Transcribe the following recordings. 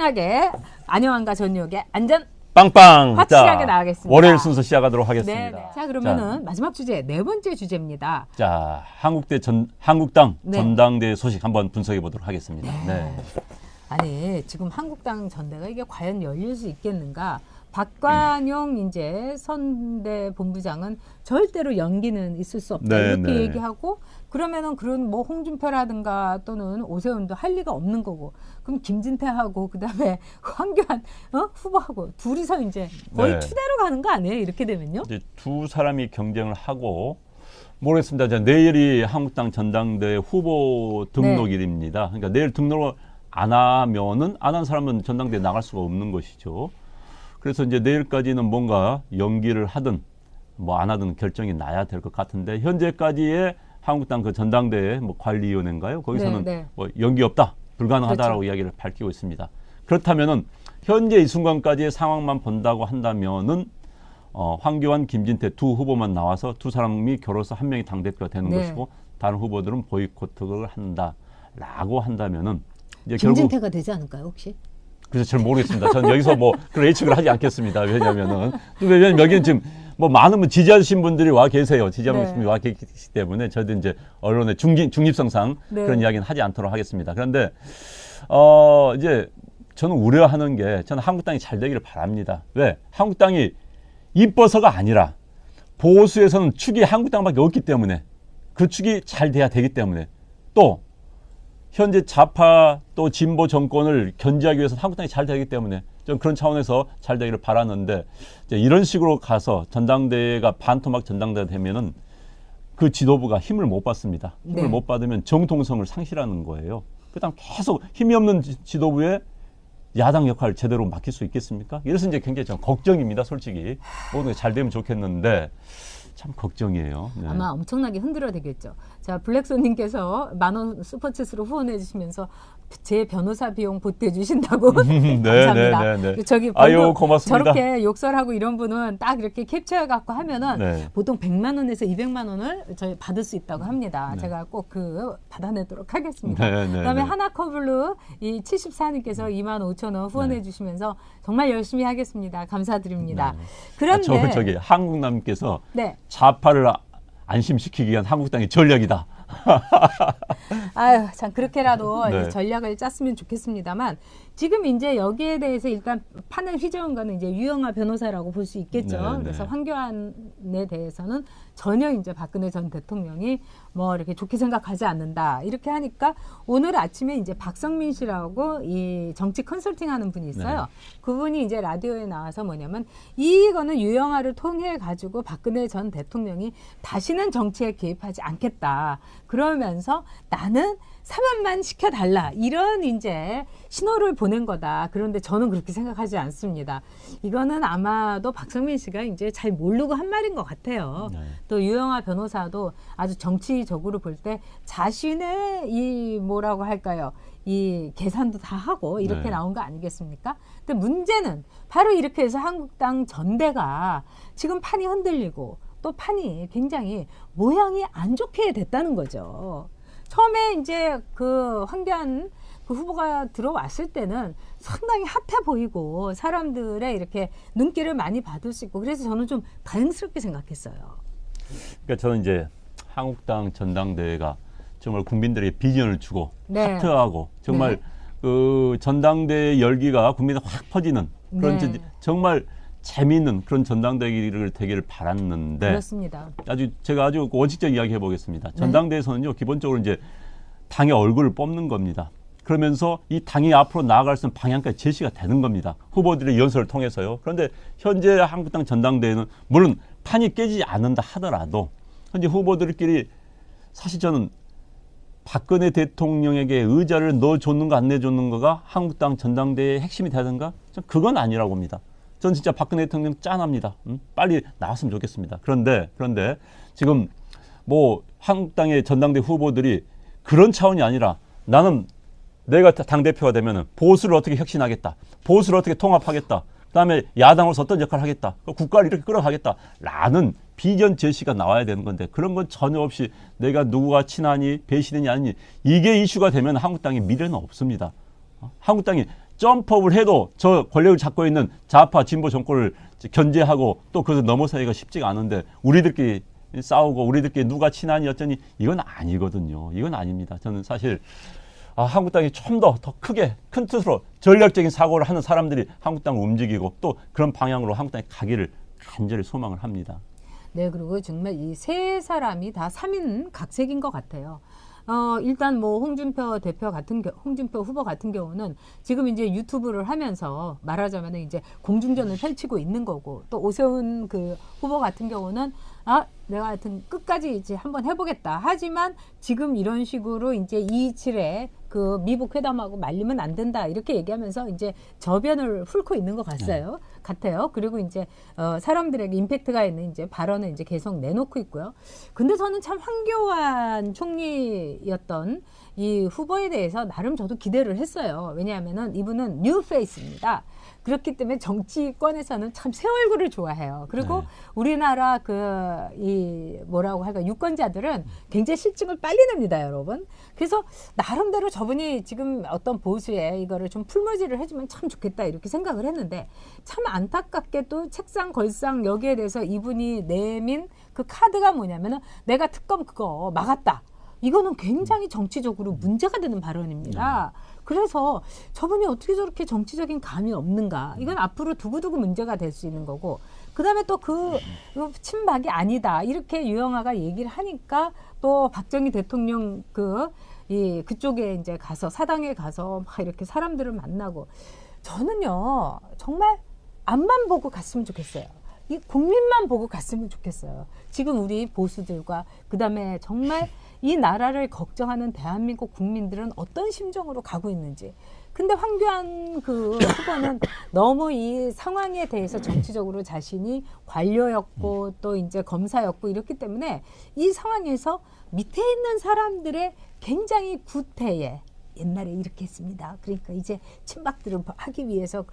팽팽하게 안영환과 전유혁의 안전 빵빵. 확실하게 나가겠습니다. 월요일 순서 시작하도록 하겠습니다. 네네. 자, 그러면은 마지막 주제, 네 번째 주제입니다. 자, 한국당 네. 전당대 소식 한번 분석해 보도록 하겠습니다. 네. 아니, 지금 한국당 전대가 이게 과연 열릴 수 있겠는가? 박관용 이제 선대 본부장은 절대로 연기는 있을 수 없다. 네, 이렇게 네. 얘기하고 그러면은 그런 뭐 홍준표라든가 또는 오세훈도 할 리가 없는 거고 그럼 김진태하고 그다음에 황교안 후보하고 둘이서 이제 거의 네. 추대로 가는 거 아니에요? 이렇게 되면요? 이제 두 사람이 경쟁을 하고 모르겠습니다. 이제 내일이 한국당 전당대 후보 등록일입니다. 그러니까 내일 등록을 안 하면은 안 한 사람은 전당대에 나갈 수가 없는 것이죠. 그래서 이제 내일까지는 뭔가 연기를 하든 뭐 안 하든 결정이 나야 될 것 같은데 현재까지의 한국당 그 전당대 뭐 관리위원회인가요? 거기서는 네, 네. 뭐 연기 없다, 불가능하다라고 그렇죠. 이야기를 밝히고 있습니다. 그렇다면은 현재 이 순간까지의 상황만 본다고 한다면은 황교안, 김진태 두 후보만 나와서 두 사람이 결혼해서 한 명이 당대표가 되는 네. 것이고 다른 후보들은 보이콧을 한다라고 한다면은 이제 김진태가 되지 않을까요, 혹시? 그래서 잘 모르겠습니다. 저는 여기서 뭐 그런 예측을 하지 않겠습니다. 왜냐면은 여기는 지금 뭐 많은 지지하신 분들이 와 계세요. 지지하신 분들이 와 계시기 때문에 저도 이제 언론의 중립성상 네. 그런 이야기는 하지 않도록 하겠습니다. 그런데 이제 저는 우려하는 게 저는 한국당이 잘 되기를 바랍니다. 왜? 한국당이 이뻐서가 아니라 보수에서는 축이 한국당밖에 없기 때문에 그 축이 잘 돼야 되기 때문에 또 현재 좌파 또 진보 정권을 견제하기 위해서 한국당이 잘 되기 때문에 좀 그런 차원에서 잘 되기를 바라는데 이제 이런 식으로 가서 전당대회가 반토막 전당대회가 되면은 그 지도부가 힘을 못 받습니다. 힘을 네. 못 받으면 정통성을 상실하는 거예요. 그다음 계속 힘이 없는 지도부에 야당 역할을 제대로 맡길 수 있겠습니까? 이래서 이제 굉장히 좀 걱정입니다. 솔직히 모든 게 잘 되면 좋겠는데 참 걱정이에요. 네. 아마 엄청나게 흔들어야 되겠죠. 자, 블랙손님께서 10,000원 슈퍼챗으로 후원해 주시면서 제 변호사 비용 보태 주신다고 감사합니다. 네. 저기 아유, 고맙습니다. 저렇게 욕설하고 이런 분은 딱 이렇게 캡처해 갖고 하면은 네. 보통 100만 원에서 200만 원을 저희 받을 수 있다고 합니다. 네. 제가 꼭 그 받아내도록 하겠습니다. 네. 그다음에 하나커블루 이 74님께서 25,000원 후원해 주시면서 정말 열심히 하겠습니다. 감사드립니다. 네. 그런데 저기 한국남께서 네. 좌파를 안심시키기 위한 한국당의 전략이다. 아유, 참 그렇게라도 네. 이 전략을 짰으면 좋겠습니다만 지금 이제 여기에 대해서 일단 판을 휘저은 거는 이제 유영하 변호사라고 볼 수 있겠죠. 네, 그래서 네. 황교안에 대해서는 전혀 이제 박근혜 전 대통령이 뭐 이렇게 좋게 생각하지 않는다. 이렇게 하니까 오늘 아침에 이제 박성민 씨라고 이 정치 컨설팅하는 분이 있어요. 네. 그분이 이제 라디오에 나와서 뭐냐면 이거는 유영하를 통해 가지고 박근혜 전 대통령이 다시는 정치에 개입하지 않겠다. 그러면서 나는 사면만 시켜달라. 이런 이제 신호를 보낸 거다. 그런데 저는 그렇게 생각하지 않습니다. 이거는 아마도 박성민 씨가 이제 잘 모르고 한 말인 것 같아요. 네. 또 유영하 변호사도 아주 정치적으로 볼 때 자신의 이 뭐라고 할까요? 이 계산도 다 하고 이렇게 네. 나온 거 아니겠습니까? 근데 문제는 바로 이렇게 해서 한국당 전대가 지금 판이 흔들리고 또 판이 굉장히 모양이 안 좋게 됐다는 거죠. 처음에 이제 그 황교안 그 후보가 들어왔을 때는 상당히 핫해 보이고 사람들의 이렇게 눈길을 많이 받을 수 있고 그래서 저는 좀 다행스럽게 생각했어요. 그러니까 저는 이제 한국당 전당대회가 정말 국민들에게 비전을 주고 네. 하트하고 정말 네. 그 전당대회 열기가 국민에 확 퍼지는 그런 네. 정말 재미있는 그런 전당대회를 되기를 바랐는데 그렇습니다. 제가 아주 원칙적 이야기 해보겠습니다. 전당대회에서는요 기본적으로 이제 당의 얼굴을 뽑는 겁니다. 그러면서 이 당이 앞으로 나아갈 수 있는 방향까지 제시가 되는 겁니다. 후보들의 연설을 통해서요. 그런데 현재 한국당 전당대회는 물론 판이 깨지지 않는다 하더라도 현재 후보들끼리 사실 저는 박근혜 대통령에게 의자를 넣어줬는가 안 내줬는가가 한국당 전당대회의 핵심이 되든가 그건 아니라고 봅니다. 전 진짜 박근혜 대통령 짠합니다. 빨리 나왔으면 좋겠습니다. 그런데 지금 뭐 한국당의 전당대 후보들이 그런 차원이 아니라 나는 내가 당대표가 되면은 보수를 어떻게 혁신하겠다. 보수를 어떻게 통합하겠다. 그다음에 야당으로서 어떤 역할을 하겠다. 국가를 이렇게 끌어가겠다라는 비전 제시가 나와야 되는 건데 그런 건 전혀 없이 내가 누구가 친하니 배신이니 아니니 이게 이슈가 되면 한국당의 미래는 없습니다. 한국당이 점프업을 해도 저 권력을 잡고 있는 좌파 진보 정권을 견제하고 또 그것을 넘어서기가 쉽지가 않은데 우리들끼리 싸우고 우리들끼리 누가 친하니 어쩌니 이건 아니거든요. 이건 아닙니다. 저는 사실 한국당이 좀 더 크게 큰 뜻으로 전략적인 사고를 하는 사람들이 한국당을 움직이고 또 그런 방향으로 한국당이 가기를 간절히 소망을 합니다. 네, 그리고 정말 이 세 사람이 다 3인 각색인 것 같아요. 일단 뭐 홍준표 후보 같은 경우는 지금 이제 유튜브를 하면서 말하자면 이제 공중전을 펼치고 있는 거고, 또 오세훈 그 후보 같은 경우는 내가 하여튼 끝까지 이제 한번 해보겠다. 하지만 지금 이런 식으로 이제 227에 그 미북 회담하고 말리면 안 된다 이렇게 얘기하면서 이제 저변을 훑고 있는 것 같아요. 그리고 이제 사람들에게 임팩트가 있는 이제 발언을 이제 계속 내놓고 있고요. 근데 저는 참 황교안 총리였던 이 후보에 대해서 나름 저도 기대를 했어요. 왜냐하면은 이분은 뉴 페이스입니다. 그렇기 때문에 정치권에서는 참 새 얼굴을 좋아해요. 그리고 우리나라 뭐라고 할까, 유권자들은 굉장히 실증을 빨리 냅니다, 여러분. 그래서 나름대로 저분이 지금 어떤 보수에 이거를 좀 풀머지를 해주면 참 좋겠다 이렇게 생각을 했는데, 참 안타깝게도 책상 걸상 여기에 대해서 이분이 내민 그 카드가 뭐냐면은 내가 특검 그거 막았다. 이거는 굉장히 정치적으로 문제가 되는 발언입니다. 그래서 저분이 어떻게 저렇게 정치적인 감이 없는가. 이건 앞으로 두고두고 문제가 될 수 있는 거고, 그 다음에 또 그 친박이 아니다 이렇게 유영아가 얘기를 하니까 또 박정희 대통령 그쪽에 이제 가서 사당에 가서 막 이렇게 사람들을 만나고, 저는요 정말 앞만 보고 갔으면 좋겠어요. 이 국민만 보고 갔으면 좋겠어요. 지금 우리 보수들과 그다음에 정말 이 나라를 걱정하는 대한민국 국민들은 어떤 심정으로 가고 있는지. 근데 황교안 그 후보는 너무 이 상황에 대해서 정치적으로 자신이 관료였고 또 이제 검사였고 이렇기 때문에 이 상황에서 밑에 있는 사람들의 굉장히 구태에, 옛날에 이렇게 했습니다. 그러니까 이제 친박들을 하기 위해서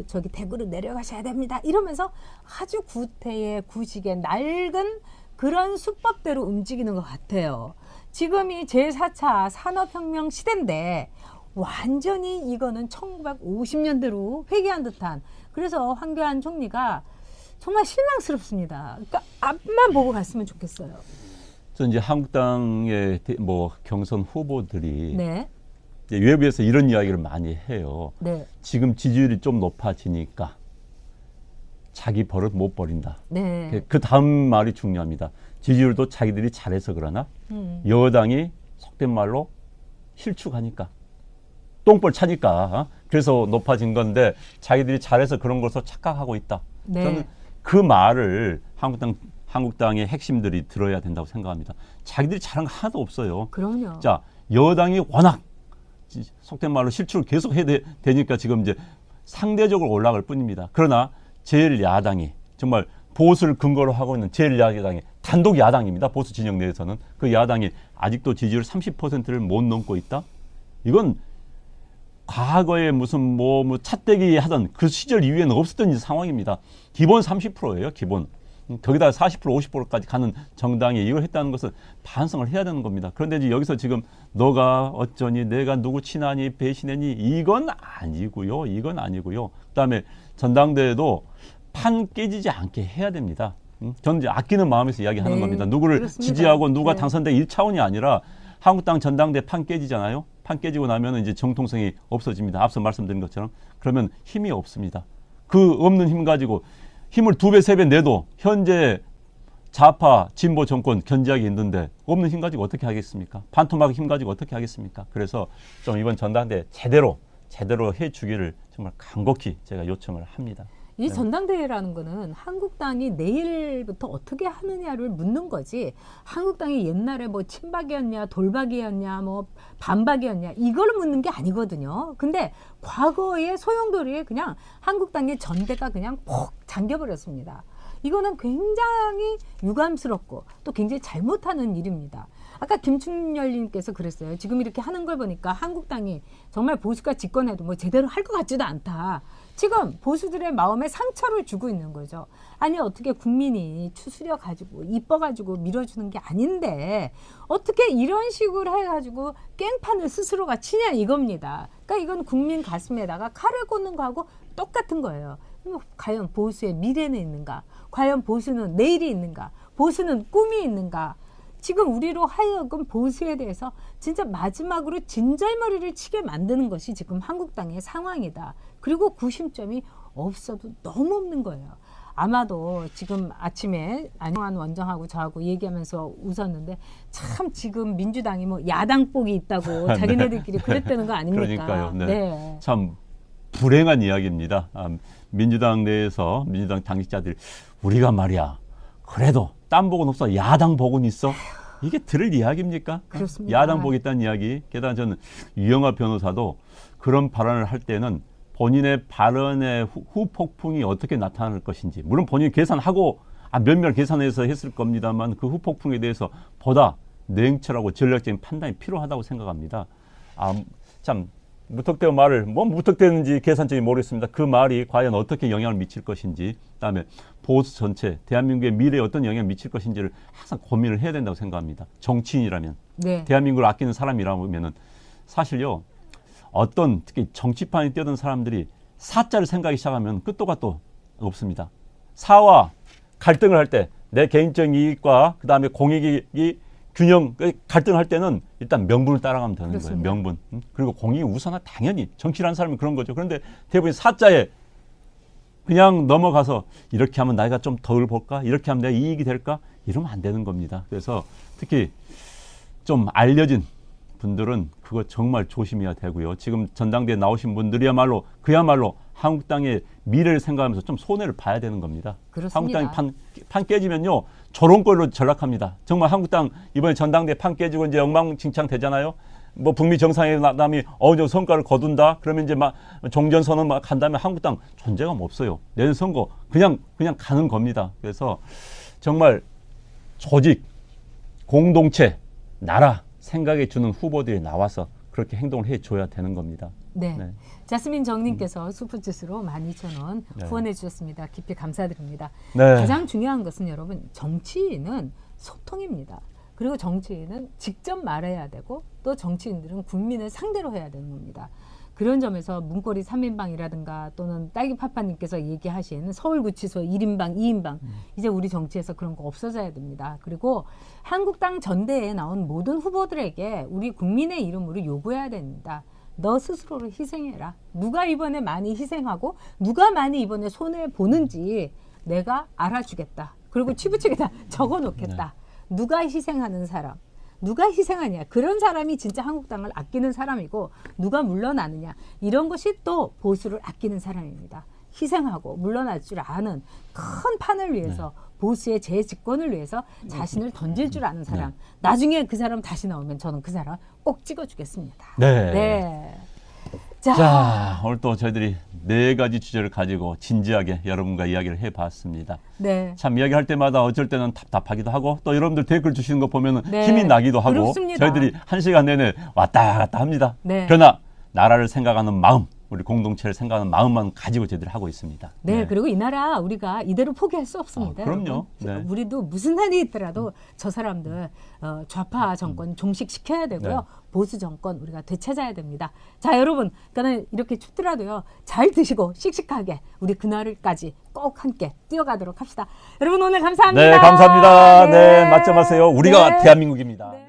저기 대구로 내려가셔야 됩니다. 이러면서 아주 구태에 구식에 낡은 그런 수법대로 움직이는 것 같아요. 지금이 제4차 산업혁명 시대인데 완전히 이거는 1950년대로 회귀한 듯한, 그래서 황교안 총리가 정말 실망스럽습니다. 그러니까 앞만 보고 갔으면 좋겠어요. 이제 한국당의 경선 후보들이 네. 외부에서 이런 이야기를 많이 해요. 네. 지금 지지율이 좀 높아지니까 자기 버릇 못 버린다. 네. 그 다음 말이 중요합니다. 지지율도 자기들이 잘해서 그러나 여당이 속된 말로 실축하니까, 똥볼 차니까 그래서 높아진 건데 자기들이 잘해서 그런 것으로 착각하고 있다. 네. 저는 그 말을 한국당의 핵심들이 들어야 된다고 생각합니다. 자기들이 잘한 거 하나도 없어요. 그럼요. 자, 여당이 워낙 속된 말로 실축을 계속 해야 되니까 지금 이제 상대적으로 올라갈 뿐입니다. 그러나 제1야당이 정말 보수를 근거로 하고 있는 제1야당이 단독 야당입니다. 보수 진영 내에서는 그 야당이 아직도 지지율 30%를 못 넘고 있다. 이건 과거에 무슨 찻대기 하던 그 시절 이후에는 없었던 상황입니다. 기본 30%예요. 기본. 거기다 40% 50%까지 가는 정당이 이걸 했다는 것은 반성을 해야 되는 겁니다. 그런데 이제 여기서 지금 너가 어쩌니, 내가 누구 친하니, 배신했니, 이건 아니고요. 이건 아니고요. 그다음에 전당대회도 판 깨지지 않게 해야 됩니다. 저는 이제 아끼는 마음에서 이야기하는 네, 겁니다. 누구를 그렇습니다. 지지하고 누가 네. 당선되기 1차원이 아니라 한국당 전당대 판 깨지잖아요. 판 깨지고 나면 이제 정통성이 없어집니다. 앞서 말씀드린 것처럼. 그러면 힘이 없습니다. 그 없는 힘 가지고 힘을 2배, 3배 내도 현재 좌파, 진보 정권 견제하기 힘든데 없는 힘 가지고 어떻게 하겠습니까? 반토막 힘 가지고 어떻게 하겠습니까? 그래서 좀 이번 전당대 제대로 해주기를 정말 간곡히 제가 요청을 합니다. 이 전당대회라는 거는 한국당이 내일부터 어떻게 하느냐를 묻는 거지, 한국당이 옛날에 친박이었냐 돌박이었냐 반박이었냐 이걸 묻는 게 아니거든요. 근데 과거의 소용돌이에 그냥 한국당의 전대가 그냥 폭 잠겨버렸습니다. 이거는 굉장히 유감스럽고 또 굉장히 잘못하는 일입니다. 아까 김충렬님께서 그랬어요. 지금 이렇게 하는 걸 보니까 한국당이 정말 보수가 집권해도 제대로 할 것 같지도 않다. 지금 보수들의 마음에 상처를 주고 있는 거죠. 아니 어떻게 국민이 추스려 가지고 이뻐 가지고 밀어주는 게 아닌데 어떻게 이런 식으로 해가지고 깽판을 스스로가 치냐 이겁니다. 그러니까 이건 국민 가슴에다가 칼을 꽂는 거하고 똑같은 거예요. 과연 보수의 미래는 있는가? 과연 보수는 내일이 있는가? 보수는 꿈이 있는가? 지금 우리로 하여금 보수에 대해서 진짜 마지막으로 진절머리를 치게 만드는 것이 지금 한국당의 상황이다. 그리고 구심점이 없어도 너무 없는 거예요. 아마도 지금 아침에 안영환 원장하고 저하고 얘기하면서 웃었는데 참 지금 민주당이 뭐 야당복이 있다고 자기네들끼리 그랬다는 거 아닙니까? 그러니까요. 네. 네. 참 불행한 이야기입니다. 민주당 내에서 민주당 당직자들 우리가 말이야 그래도 딴복은 없어 야당복은 있어. 이게 들을 이야기입니까? 그렇습니다. 야당복이 있다는 이야기. 게다가 저는 유영하 변호사도 그런 발언을 할 때는 본인의 발언의 후폭풍이 어떻게 나타날 것인지 물론 본인이 계산하고 면밀 계산해서 했을 겁니다만 그 후폭풍에 대해서 보다 냉철하고 전략적인 판단이 필요하다고 생각합니다. 참 무턱대고 말을 뭐 무턱대는지 계산적인 모르겠습니다. 그 말이 과연 어떻게 영향을 미칠 것인지 그다음에 보수 전체 대한민국의 미래에 어떤 영향을 미칠 것인지를 항상 고민을 해야 된다고 생각합니다. 정치인이라면 네. 대한민국을 아끼는 사람이라면은 사실요 어떤 특히 정치판에 뛰어든 사람들이 사자를 생각하기 시작하면 끝도 갓도 없습니다. 사와 갈등을 할 때 내 개인적 이익과 그다음에 공익이 균형 갈등할 때는 일단 명분을 따라가면 되는 그렇습니다. 거예요. 명분. 그리고 공익이 우선하 당연히 정치라는 사람은 그런 거죠. 그런데 대부분 사자에 그냥 넘어가서 이렇게 하면 나이가 좀 덜 볼까? 이렇게 하면 내 이익이 될까? 이러면 안 되는 겁니다. 그래서 특히 좀 알려진 분들은 그거 정말 조심해야 되고요. 지금 전당대에 나오신 분들이야말로 그야말로 한국당의 미래를 생각하면서 좀 손해를 봐야 되는 겁니다. 그렇습니다. 한국당이 판 깨지면요. 저런 걸로 전락합니다. 정말 한국당 이번에 전당대 판 깨지고 이제 엉망진창 되잖아요. 뭐 북미 정상회담이 어느 정도 성과를 거둔다. 그러면 이제 막 종전선언 막 간다면 한국당 존재감 없어요. 내년 선거 그냥 가는 겁니다. 그래서 정말 조직, 공동체, 나라 생각해 주는 후보들이 나와서 그렇게 행동을 해줘야 되는 겁니다. 네. 네. 자스민 정님께서 슈퍼챗으로 12,000원 네. 후원해 주셨습니다. 깊이 감사드립니다. 네. 가장 중요한 것은 여러분 정치인은 소통입니다. 그리고 정치인은 직접 말해야 되고 또 정치인들은 국민을 상대로 해야 되는 겁니다. 그런 점에서 문고리 3인방이라든가 또는 딸기파파님께서 얘기하신 서울구치소 1인방, 2인방 이제 우리 정치에서 그런 거 없어져야 됩니다. 그리고 한국당 전대에 나온 모든 후보들에게 우리 국민의 이름으로 요구해야 됩니다. 너 스스로를 희생해라. 누가 이번에 많이 희생하고 누가 많이 이번에 손해보는지 내가 알아주겠다. 그리고 치부책에다 적어놓겠다. 누가 희생하는 사람. 누가 희생하냐. 그런 사람이 진짜 한국당을 아끼는 사람이고 누가 물러나느냐. 이런 것이 또 보수를 아끼는 사람입니다. 희생하고 물러날 줄 아는 큰 판을 위해서 보수의 재집권을 위해서 자신을 던질 줄 아는 사람. 나중에 그 사람 다시 나오면 저는 그 사람 꼭 찍어주겠습니다. 네. 네. 자, 오늘 또 저희들이 4가지 주제를 가지고 진지하게 여러분과 이야기를 해봤습니다. 네. 참 이야기할 때마다 어쩔 때는 답답하기도 하고 또 여러분들 댓글 주시는 거 보면 네. 힘이 나기도 하고 그렇습니다. 저희들이 1시간 내내 왔다 갔다 합니다. 네. 그러나 나라를 생각하는 마음, 우리 공동체를 생각하는 마음만 가지고 저희들이 하고 있습니다. 네, 그리고 이 나라 우리가 이대로 포기할 수 없습니다. 그럼요. 여러분. 네. 우리도 무슨 한이 있더라도 저 사람들 좌파 정권 종식시켜야 되고요. 네. 보수 정권 우리가 되찾아야 됩니다. 자, 여러분, 그러니까 이렇게 춥더라도요. 잘 드시고 씩씩하게 우리 그날까지 꼭 함께 뛰어가도록 합시다. 여러분 오늘 감사합니다. 네, 감사합니다. 네, 네, 맞점하세요. 우리가 네. 대한민국입니다. 네.